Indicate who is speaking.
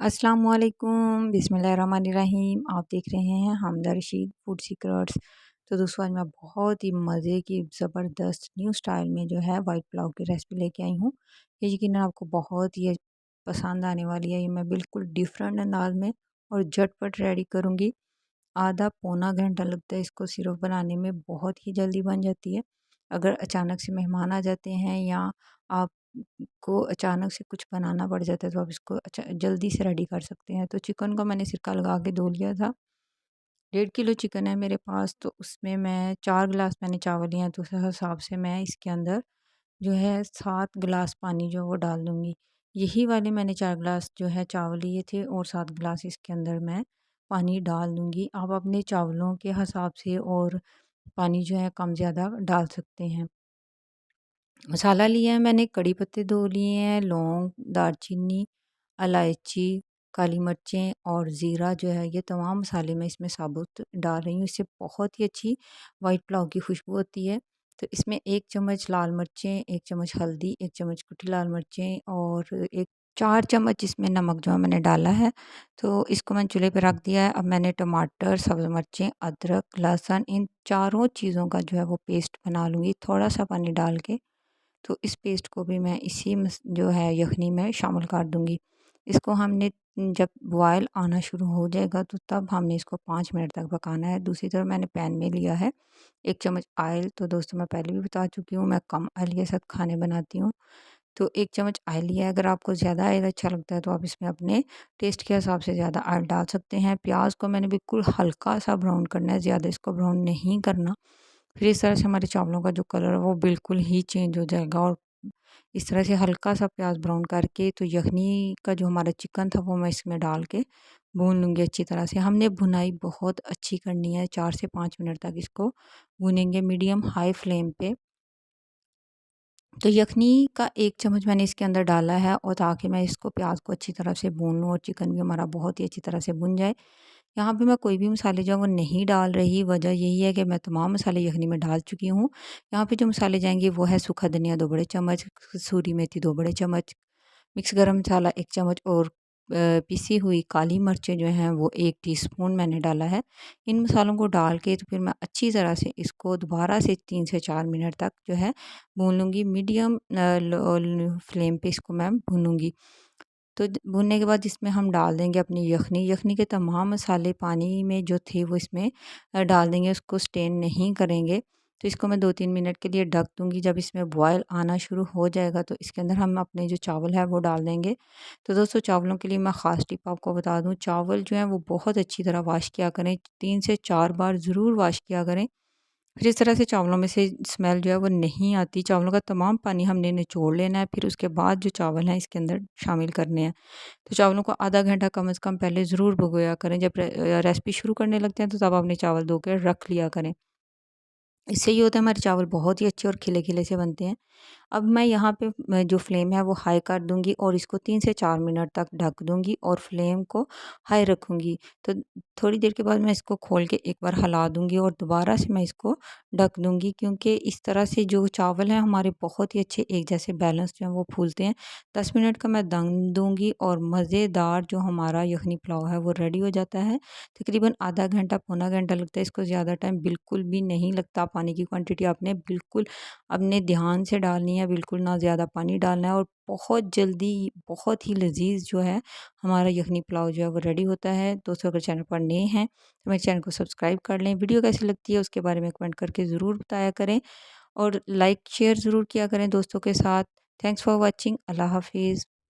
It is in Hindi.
Speaker 1: अस्सलाम वालेकुम, बिस्मिल्लाहिर्रहमानिर्रहीम। आप देख रहे हैं हमदा रशीद फूड सीक्रेट्स। तो दोस्तों आज मैं बहुत ही मज़े की ज़बरदस्त न्यू स्टाइल में जो है वाइट पुलाव की रेसिपी लेके आई हूँ। ये यकीनन आपको बहुत ही पसंद आने वाली है। ये मैं बिल्कुल डिफरेंट अंदाज में और झटपट रेडी करूँगी। आधा पौना घंटा लगता है इसको सिर्फ बनाने में, बहुत ही जल्दी बन जाती है। अगर अचानक से मेहमान आ जाते हैं या आपको अचानक से कुछ बनाना पड़ जाता है तो आप इसको जल्दी से रेडी कर सकते हैं। तो चिकन को मैंने सिरका लगा के धो लिया था। 1.5 किलो चिकन है मेरे पास, तो उसमें मैं 4 गिलास मैंने चावल लिए हैं, तो उस हिसाब से मैं इसके अंदर जो है 7 गिलास पानी जो वो डाल दूँगी। यही वाले मैंने 4 गिलास जो है चावल लिए थे और 7 गिलास इसके अंदर मैं पानी डाल दूँगी। आप अपने चावलों के हिसाब से और पानी जो है कम ज़्यादा डाल सकते हैं। मसाला लिया है मैंने, कड़ी पत्ते 2 लिए हैं, लौंग, दालचीनी, इलायची, काली मिर्चें और ज़ीरा जो है, ये तमाम मसाले मैं इसमें साबुत डाल रही हूँ। इससे बहुत ही अच्छी वाइट पुलाव की खुशबू होती है। तो इसमें 1 चम्मच लाल मिर्चें, 1 चम्मच हल्दी, 1 चम्मच कुटी लाल मिर्चें और एक 4 चम्मच इसमें नमक जो है मैंने डाला है। तो इसको मैंने चूल्हे पे रख दिया है। अब मैंने टमाटर, सब्ज़ मिर्चें, अदरक, लहसुन, इन चारों चीज़ों का जो है वो पेस्ट बना लूँगी थोड़ा-सा पानी डाल के। तो इस पेस्ट को भी मैं इसी जो है यखनी में शामिल कर दूँगी। इसको हमने जब बॉयल आना शुरू हो जाएगा तो तब हमने इसको 5 मिनट तक पकाना है। दूसरी तरफ मैंने पैन में लिया है 1 चम्मच ऑयल। तो दोस्तों मैं पहले भी बता चुकी हूँ, मैं कम ऑयल के साथ खाने बनाती हूँ। तो 1 चम्मच ऑयल लिया है। अगर आपको ज़्यादा ऑयल अच्छा लगता है तो आप इसमें अपने टेस्ट के हिसाब से ज़्यादा ऑयल डाल सकते हैं। प्याज को मैंने बिल्कुल हल्का सा ब्राउन करना है, ज़्यादा इसको ब्राउन नहीं करना। फिर इस तरह से हमारे चावलों का जो कलर है वो बिल्कुल ही चेंज हो जाएगा। और इस तरह से हल्का सा प्याज ब्राउन करके तो यखनी का जो हमारा चिकन था वो मैं इसमें डाल के भून लूँगी अच्छी तरह से। हमने भुनाई बहुत अच्छी करनी है, 4 से 5 मिनट तक इसको भूनेंगे मीडियम हाई फ्लेम पे। तो यखनी का 1 चम्मच मैंने इसके अंदर डाला है और ताकि मैं इसको प्याज को अच्छी तरह से भून लूँ और चिकन भी हमारा बहुत ही अच्छी तरह से भुन जाए। यहाँ पे मैं कोई भी मसाले जो है वो नहीं डाल रही, वजह यही है कि मैं तमाम मसाले यखनी में डाल चुकी हूँ। यहाँ पे जो मसाले जाएँगे वो है सूखा धनिया 2 बड़े चम्मच, कसूरी मेथी 2 बड़े चम्मच, मिक्स गरम मसाला 1 चम्मच और पिसी हुई काली मिर्चें जो हैं वो 1 टीस्पून मैंने डाला है। इन मसालों को डाल के तो फिर मैं अच्छी तरह से इसको दोबारा से 3 से 4 मिनट तक जो है भून लूँगी। मीडियम लो ल फ्लेम पे इसको मैं भूनूँगी। तो भूनने के बाद इसमें हम डाल देंगे अपनी यखनी। यखनी के तमाम मसाले पानी में जो थे वो इसमें डाल देंगे, उसको स्टेन नहीं करेंगे। तो इसको मैं 2-3 मिनट के लिए ढक दूँगी। जब इसमें बॉयल आना शुरू हो जाएगा तो इसके अंदर हम अपने जो चावल है वो डाल देंगे। तो दोस्तों चावलों के लिए मैं ख़ास टिप आपको बता दूँ, चावल जो हैं वो बहुत अच्छी तरह वॉश किया करें, 3 से 4 बार ज़रूर वॉश किया करें। फिर इस तरह से चावलों में से स्मेल जो है वो नहीं आती। चावलों का तमाम पानी हमने निचोड़ लेना है, फिर उसके बाद जो चावल हैं इसके अंदर शामिल करने हैं। तो चावलों को आधा घंटा कम से कम पहले ज़रूर भिगोया करें। जब रेसिपी शुरू करने लगते हैं तो तब आपने चावल धो के रख लिया करें। इससे ये होता है हमारे चावल बहुत ही अच्छे और खिले-खिले से बनते हैं। अब मैं यहाँ पे मैं जो फ्लेम है वो हाई कर दूँगी और इसको 3 से 4 मिनट तक ढक दूँगी और फ्लेम को हाई रखूँगी। तो थोड़ी देर के बाद मैं इसको खोल के एक बार हिला दूँगी और दोबारा से मैं इसको ढक दूँगी, क्योंकि इस तरह से जो चावल हैं हमारे बहुत ही अच्छे एक जैसे बैलेंस जो हैं वो फूलते हैं। 10 मिनट का मैं दम दूँगी और मज़ेदार जो हमारा यखनी पुलाव है वो रेडी हो जाता है। तकरीबन आधा घंटा, पौना घंटा लगता है, इसको ज़्यादा टाइम बिल्कुल भी नहीं लगता। पानी की क्वांटिटी आपने बिल्कुल अपने ध्यान से डालनी है, बिल्कुल ना ज़्यादा पानी डालना है और बहुत जल्दी बहुत ही लज़ीज़ जो है हमारा यखनी पुलाव जो है वो रेडी होता है। दोस्तों अगर चैनल पर नए हैं तो मेरे चैनल को सब्सक्राइब कर लें। वीडियो कैसी लगती है उसके बारे में कमेंट करके ज़रूर बताया करें और लाइक शेयर ज़रूर किया करें दोस्तों के साथ। Thanks for watching. अल्लाह हाफ़िज़।